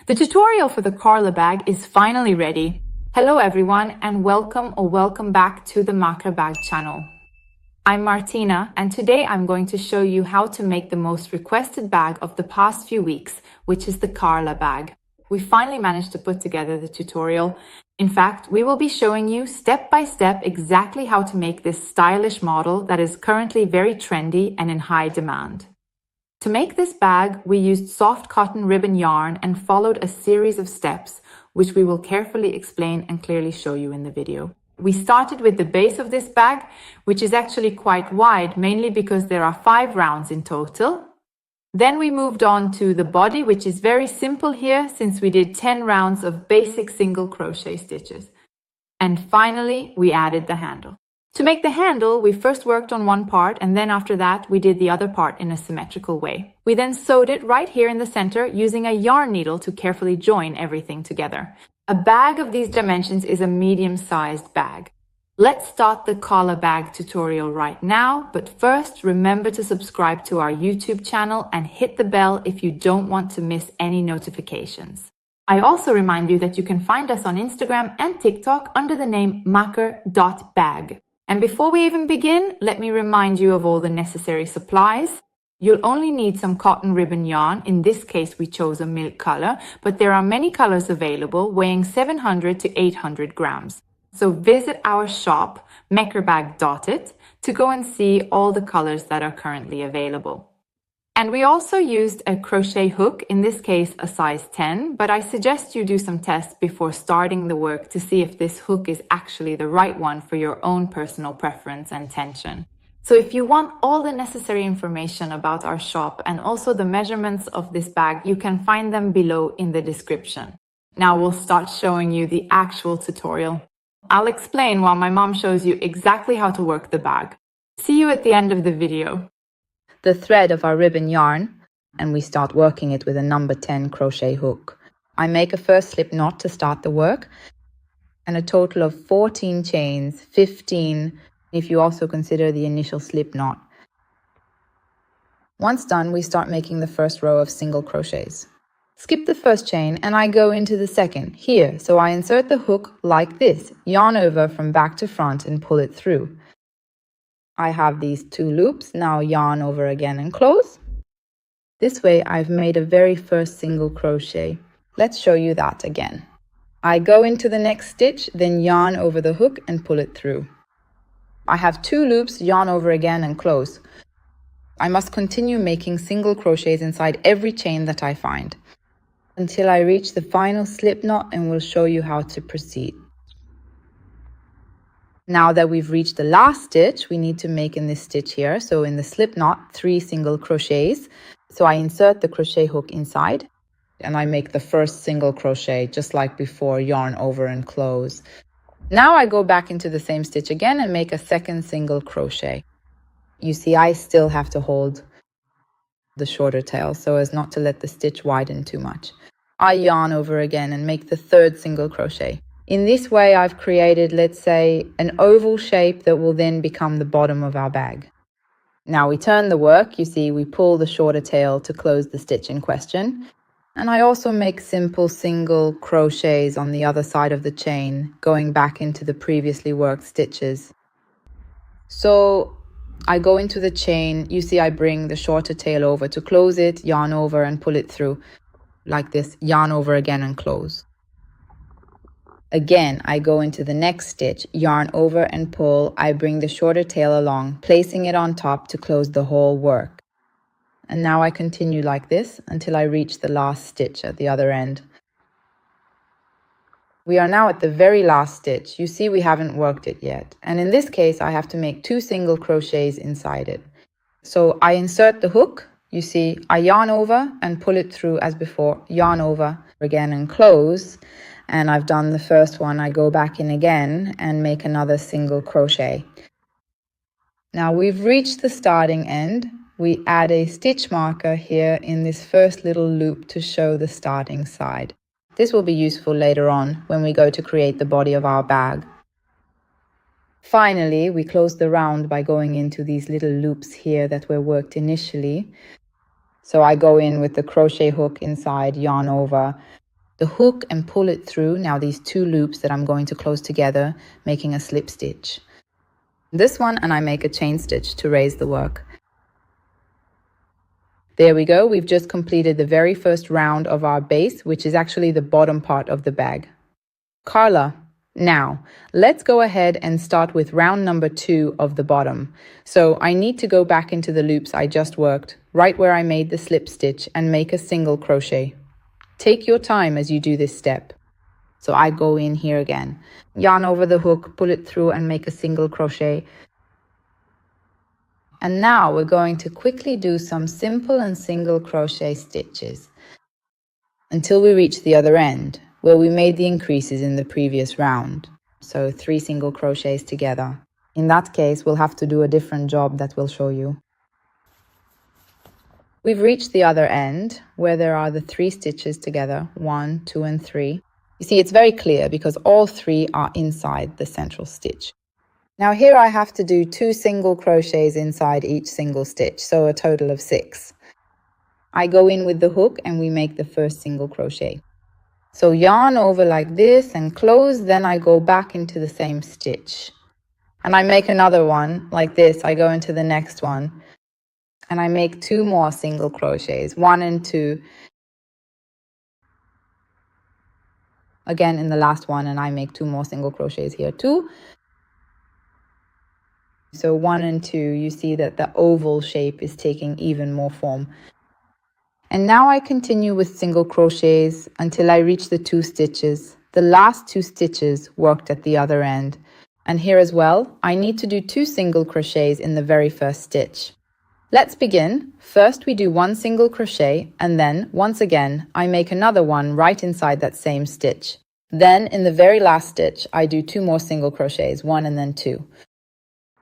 The tutorial for the Carla bag is finally ready. Hello everyone and welcome back to the Macrè bag channel. I'm Martina and today I'm going to show you how to make the most requested bag of the past few weeks, which is the Carla bag. We finally managed to put together the tutorial. In fact, we will be showing you step by step exactly how to make this stylish model that is currently very trendy and in high demand. To make this bag, we used soft cotton ribbon yarn and followed a series of steps, which we will carefully explain and clearly show you in the video. We started with the base of this bag, which is actually quite wide, mainly because there are 5 rounds in total. Then we moved on to the body, which is very simple here since we did 10 rounds of basic single crochet stitches. And finally, we added the handle. To make the handle, we first worked on one part and then after that we did the other part in a symmetrical way. We then sewed it right here in the center using a yarn needle to carefully join everything together. A bag of these dimensions is a medium-sized bag. Let's start the Carla bag tutorial right now, but first remember to subscribe to our YouTube channel and hit the bell if you don't want to miss any notifications. I also remind you that you can find us on Instagram and TikTok under the name macrè.bag. And before we even begin, let me remind you of all the necessary supplies. You'll only need some cotton ribbon yarn. In this case, we chose a milk color, but there are many colors available, weighing 700 to 800 grams. So visit our shop, macrè.bag, to go and see all the colors that are currently available. And we also used a crochet hook, in this case a size 10, but I suggest you do some tests before starting the work to see if this hook is actually the right one for your own personal preference and tension. So if you want all the necessary information about our shop and also the measurements of this bag, you can find them below in the description. Now we'll start showing you the actual tutorial. I'll explain while my mom shows you exactly how to work the bag. See you at the end of the video. The thread of our ribbon yarn, and we start working it with a number 10 crochet hook. I make a first slip knot to start the work and a total of 14 chains, 15 if you also consider the initial slip knot. Once done, we start making the first row of single crochets. Skip the first chain and I go into the second here, so I insert the hook like this, yarn over from back to front and pull it through. I have these 2 loops, now yarn over again and close. This way I've made a very first single crochet. Let's show you that again. I go into the next stitch, then yarn over the hook and pull it through. I have 2 loops, yarn over again and close. I must continue making single crochets inside every chain that I find until I reach the final slip knot, and we'll show you how to proceed. Now that we've reached the last stitch, we need to make in this stitch here, so in the slip knot, 3 single crochets. So I insert the crochet hook inside and I make the first single crochet just like before, yarn over and close. Now I go back into the same stitch again and make a second single crochet. You see, I still have to hold the shorter tail so as not to let the stitch widen too much. I yarn over again and make the third single crochet. In this way, I've created, let's say, an oval shape that will then become the bottom of our bag. Now we turn the work, you see, we pull the shorter tail to close the stitch in question. And I also make simple single crochets on the other side of the chain, going back into the previously worked stitches. So I go into the chain, you see I bring the shorter tail over to close it, yarn over and pull it through like this, yarn over again and close. Again, I go into the next stitch, yarn over and pull, I bring the shorter tail along, placing it on top to close the whole work. And now I continue like this until I reach the last stitch at the other end. We are now at the very last stitch. You see we haven't worked it yet. And in this case, I have to make 2 single crochets inside it. So I insert the hook, you see, I yarn over and pull it through as before, yarn over again and close. And I've done the first one, I go back in again and make another single crochet. Now we've reached the starting end. We add a stitch marker here in this first little loop to show the starting side. This will be useful later on when we go to create the body of our bag. Finally, we close the round by going into these little loops here that were worked initially. So I go in with the crochet hook inside, yarn over, the hook and pull it through now these two loops that I'm going to close together, making a slip stitch. This one, and I make a chain stitch to raise the work. There we go, we've just completed the very first round of our base, which is actually the bottom part of the bag. Carla, now let's go ahead and start with round number 2 of the bottom. So I need to go back into the loops I just worked, right where I made the slip stitch, and make a single crochet. Take your time as you do this step. So I go in here again, yarn over the hook, pull it through and make a single crochet. And now we're going to quickly do some simple and single crochet stitches until we reach the other end, where we made the increases in the previous round. So 3 single crochets together. In that case, we'll have to do a different job that we'll show you. We've reached the other end, where there are the 3 stitches together, 1, 2, and 3. You see, it's very clear because all 3 are inside the central stitch. Now here I have to do 2 single crochets inside each single stitch, so a total of 6. I go in with the hook and we make the first single crochet. So yarn over like this and close, then I go back into the same stitch. And I make another one like this. I go into the next one and I make 2 more single crochets, 1 and 2. Again in the last one, and I make 2 more single crochets here too. So 1 and 2, you see that the oval shape is taking even more form. And now I continue with single crochets until I reach the 2 stitches. The last 2 stitches worked at the other end. And here as well, I need to do 2 single crochets in the very first stitch. Let's begin. First we do 1 single crochet, and then once again I make another one right inside that same stitch. Then in the very last stitch I do 2 more single crochets, 1 and then 2.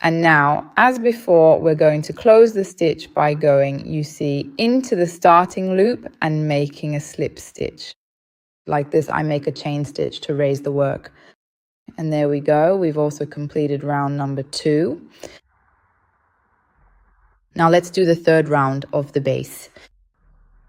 And now, as before, we're going to close the stitch by going, you see, into the starting loop and making a slip stitch. Like this, I make a chain stitch to raise the work. And there we go. We've also completed round number 2. Now let's do the third round of the base.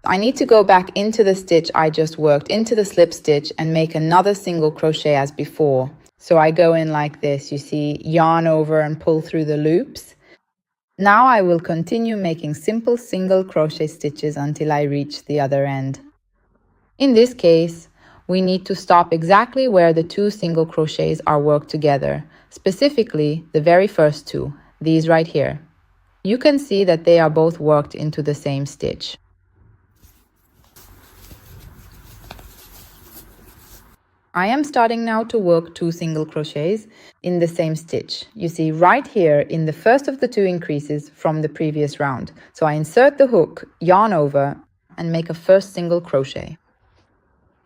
I need to go back into the stitch I just worked, into the slip stitch, and make another single crochet as before. So I go in like this, you see, yarn over and pull through the loops. Now I will continue making simple single crochet stitches until I reach the other end. In this case, we need to stop exactly where the 2 single crochets are worked together, specifically the very first 2, these right here. You can see that they are both worked into the same stitch. I am starting now to work 2 single crochets in the same stitch. You see right here in the first of the 2 increases from the previous round. So I insert the hook, yarn over, and make a first single crochet.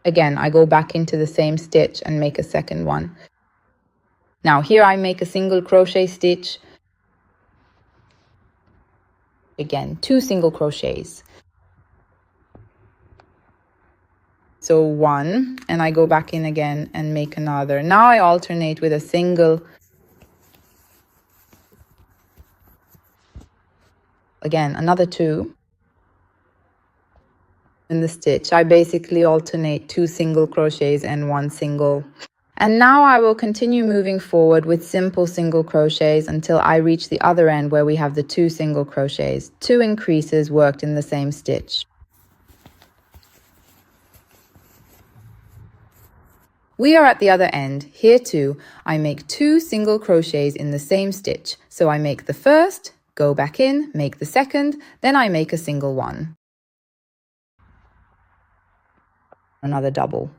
Again, I go back into the same stitch and make a second one. Now here I make a single crochet stitch. Again, 2 single crochets. So 1, and I go back in again and make another. Now I alternate with a single. Again, another 2. In the stitch, I basically alternate 2 single crochets and 1 single. And now I will continue moving forward with simple single crochets until I reach the other end where we have the 2 single crochets, 2 increases worked in the same stitch. We are at the other end. Here too, I make 2 single crochets in the same stitch. So I make the first, go back in, make the second, then I make a single one. Another double.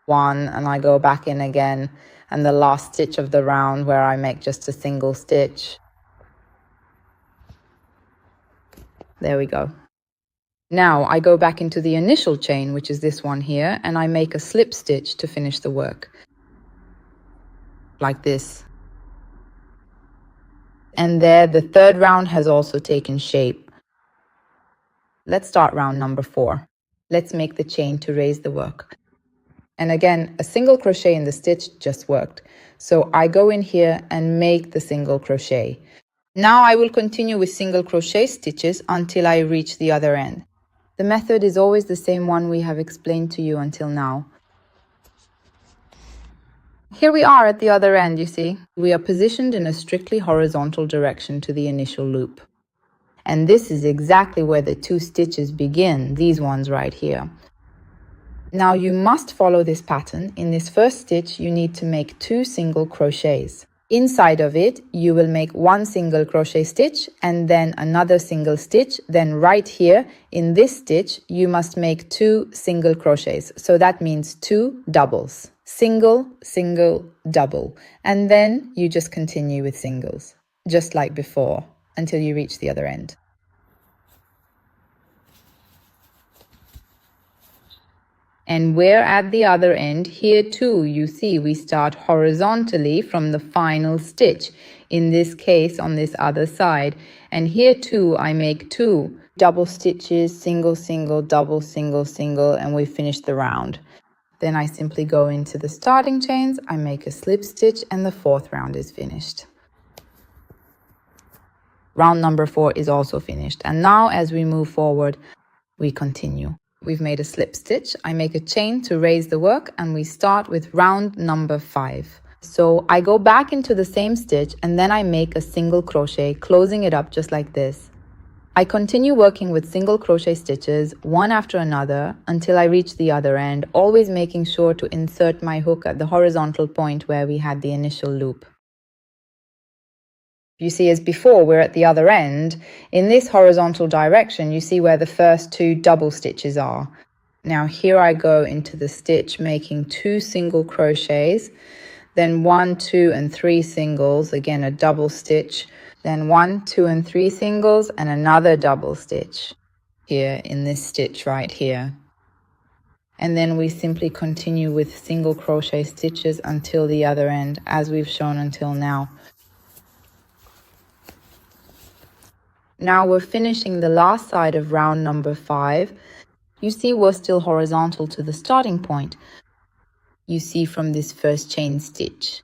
1, and I go back in again, and the last stitch of the round where I make just a single stitch. There we go. Now I go back into the initial chain, which is this one here, and I make a slip stitch to finish the work. Like this. And there the third round has also taken shape. Let's start round number 4. Let's make the chain to raise the work. And again, a single crochet in the stitch just worked. So I go in here and make the single crochet. Now I will continue with single crochet stitches until I reach the other end. The method is always the same one we have explained to you until now. Here we are at the other end, you see. We are positioned in a strictly horizontal direction to the initial loop. And this is exactly where the 2 stitches begin, these ones right here. Now you must follow this pattern. In this first stitch, you need to make 2 single crochets. Inside of it, you will make 1 single crochet stitch and then another single stitch. Then right here in this stitch, you must make 2 single crochets. So that means 2 doubles. Single, single, double. And then you just continue with singles, just like before, until you reach the other end. And we're at the other end. Here too, you see, we start horizontally from the final stitch, in this case on this other side. And here too, I make 2 double stitches, single, single, double, single, single, and we finish the round. Then I simply go into the starting chains, I make a slip stitch, and the 4th round is finished. Round number 4 is also finished. And now as we move forward, we continue. We've made a slip stitch, I make a chain to raise the work, and we start with round number 5. So I go back into the same stitch and then I make a single crochet, closing it up just like this. I continue working with single crochet stitches, one after another, until I reach the other end, always making sure to insert my hook at the horizontal point where we had the initial loop. You see, as before, we're at the other end. In this horizontal direction, you see where the first 2 double stitches are. Now here I go into the stitch, making 2 single crochets, then 1, 2, and 3 singles, again a double stitch, then 1, 2, and 3 singles, and another double stitch here in this stitch right here. And then we simply continue with single crochet stitches until the other end, as we've shown until now. Now we're finishing the last side of round number 5. You see we're still horizontal to the starting point. You see from this first chain stitch.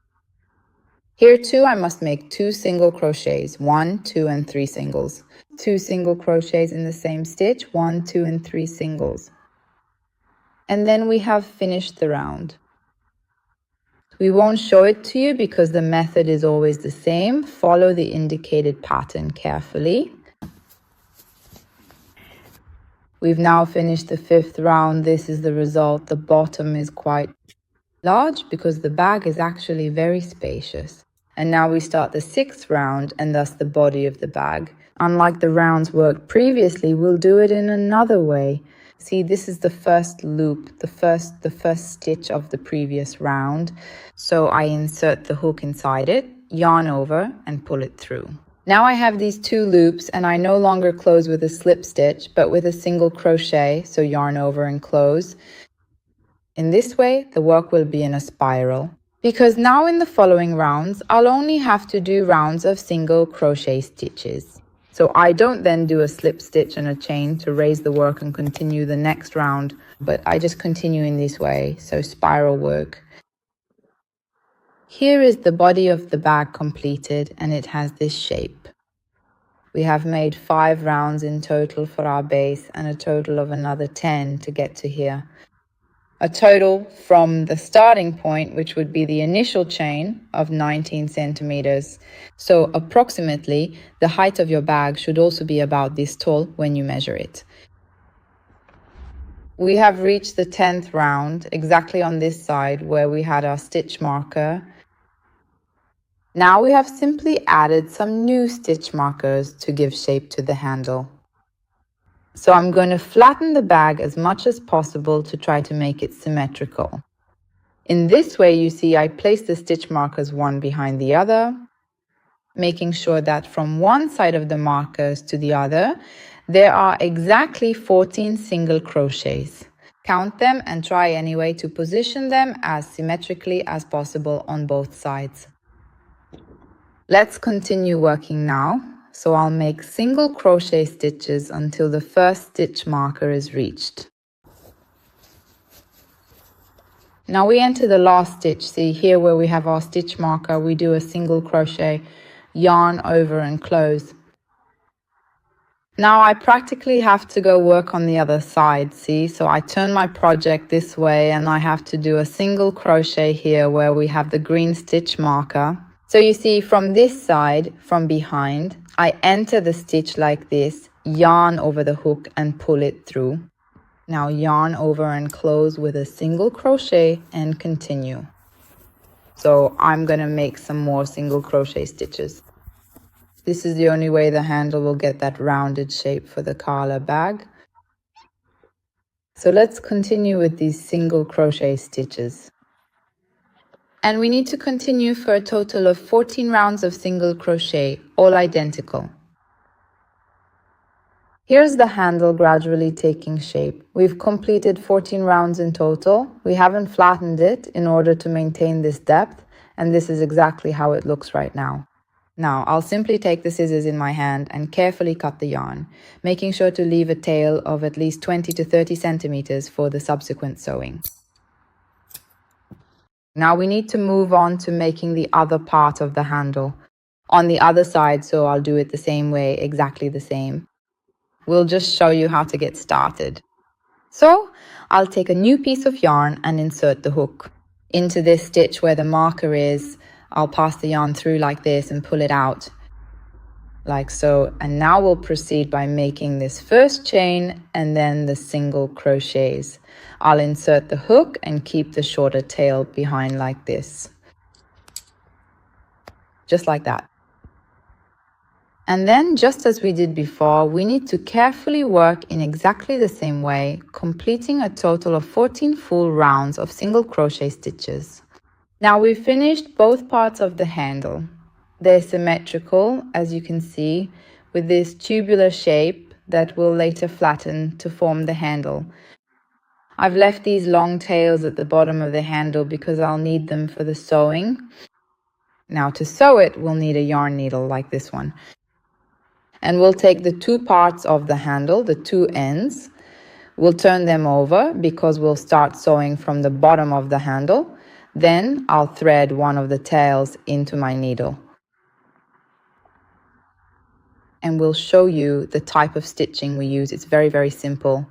Here too I must make 2 single crochets, 1, 2, and 3 singles. 2 single crochets in the same stitch, 1, 2, and 3 singles. And then we have finished the round. We won't show it to you because the method is always the same. Follow the indicated pattern carefully. We've now finished the 5th round. This is the result. The bottom is quite large because the bag is actually very spacious. And now we start the 6th round and thus the body of the bag. Unlike the rounds worked previously, we'll do it in another way. See, this is the first loop, the first stitch of the previous round. So I insert the hook inside it, yarn over, and pull it through. Now I have these 2 loops and I no longer close with a slip stitch, but with a single crochet, so yarn over and close. In this way, the work will be in a spiral. Because now in the following rounds, I'll only have to do rounds of single crochet stitches. So I don't then do a slip stitch and a chain to raise the work and continue the next round, but I just continue in this way, so spiral work. Here is the body of the bag completed and it has this shape. We have made 5 rounds in total for our base and a total of another 10 to get to here. A total from the starting point, which would be the initial chain, of 19 centimeters. So approximately the height of your bag should also be about this tall when you measure it. We have reached the 10th round exactly on this side where we had our stitch marker. Now we have simply added some new stitch markers to give shape to the handle. So I'm going to flatten the bag as much as possible to try to make it symmetrical. In this way, you see, I place the stitch markers one behind the other, making sure that from one side of the markers to the other, there are exactly 14 single crochets. Count them and try anyway to position them as symmetrically as possible on both sides. Let's continue working now. So I'll make single crochet stitches until the first stitch marker is reached. Now we enter the last stitch. See here where we have our stitch marker, we do a single crochet, yarn over and close. Now I practically have to go work on the other side, see? So I turn my project this way and I have to do a single crochet here where we have the green stitch marker. So you see from this side, from behind, I enter the stitch like this, yarn over the hook and pull it through. Now yarn over and close with a single crochet and continue. So I'm going to make some more single crochet stitches. This is the only way the handle will get that rounded shape for the Carla bag. So let's continue with these single crochet stitches. And we need to continue for a total of 14 rounds of single crochet, all identical. Here's the handle gradually taking shape. We've completed 14 rounds in total. We haven't flattened it in order to maintain this depth, and this is exactly how it looks right now. Now, I'll simply take the scissors in my hand and carefully cut the yarn, making sure to leave a tail of at least 20 to 30 centimeters for the subsequent sewing. Now we need to move on to making the other part of the handle on the other side, so I'll do it the same way, exactly the same. We'll just show you how to get started. So I'll take a new piece of yarn and insert the hook into this stitch where the marker is. I'll pass the yarn through like this and pull it out like so. And now we'll proceed by making this first chain and then the single crochets. I'll insert the hook and keep the shorter tail behind like this. Just like that. And then, just as we did before, we need to carefully work in exactly the same way, completing a total of 14 full rounds of single crochet stitches. Now we've finished both parts of the handle. They're symmetrical, as you can see, with this tubular shape that will later flatten to form the handle. I've left these long tails at the bottom of the handle because I'll need them for the sewing. Now to sew it, we'll need a yarn needle like this one. And we'll take the two parts of the handle, the two ends. We'll turn them over because we'll start sewing from the bottom of the handle. Then I'll thread one of the tails into my needle. And we'll show you the type of stitching we use. It's very, very simple.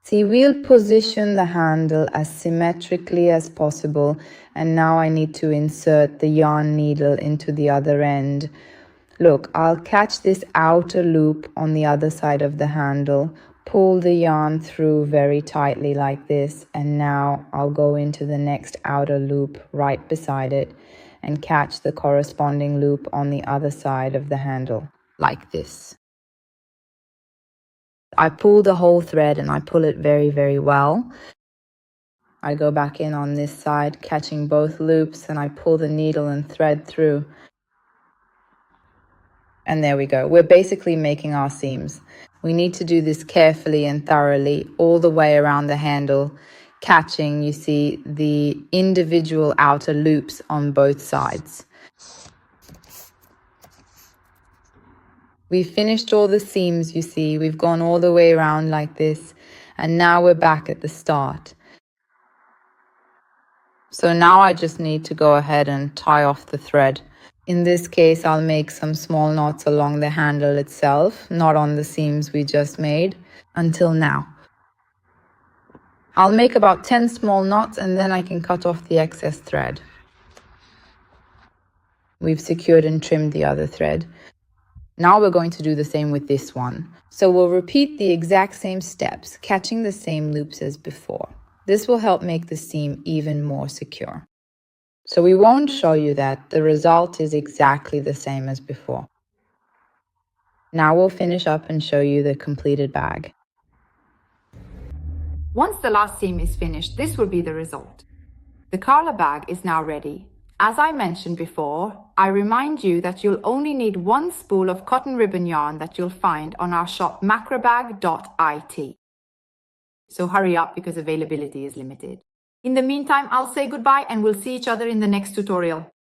See, we'll position the handle as symmetrically as possible. And now I need to insert the yarn needle into the other end. Look, I'll catch this outer loop on the other side of the handle, pull the yarn through very tightly like this, and now I'll go into the next outer loop right beside it and catch the corresponding loop on the other side of the handle, like this. I pull the whole thread and I pull it very, very well. I go back in on this side, catching both loops, and I pull the needle and thread through. And there we go. We're basically making our seams. We need to do this carefully and thoroughly all the way around the handle, catching, you see, the individual outer loops on both sides. We've finished all the seams, you see. We've gone all the way around like this. And now we're back at the start. So now I just need to go ahead and tie off the thread. In this case, I'll make some small knots along the handle itself, not on the seams we just made, until now. I'll make about 10 small knots and then I can cut off the excess thread. We've secured and trimmed the other thread. Now we're going to do the same with this one. So we'll repeat the exact same steps, catching the same loops as before. This will help make the seam even more secure. So we won't show you that. The result is exactly the same as before. Now we'll finish up and show you the completed bag. Once the last seam is finished, this will be the result. The Carla bag is now ready. As I mentioned before, I remind you that you'll only need one spool of cotton ribbon yarn that you'll find on our shop macrebag.it. So hurry up because availability is limited. In the meantime, I'll say goodbye and we'll see each other in the next tutorial.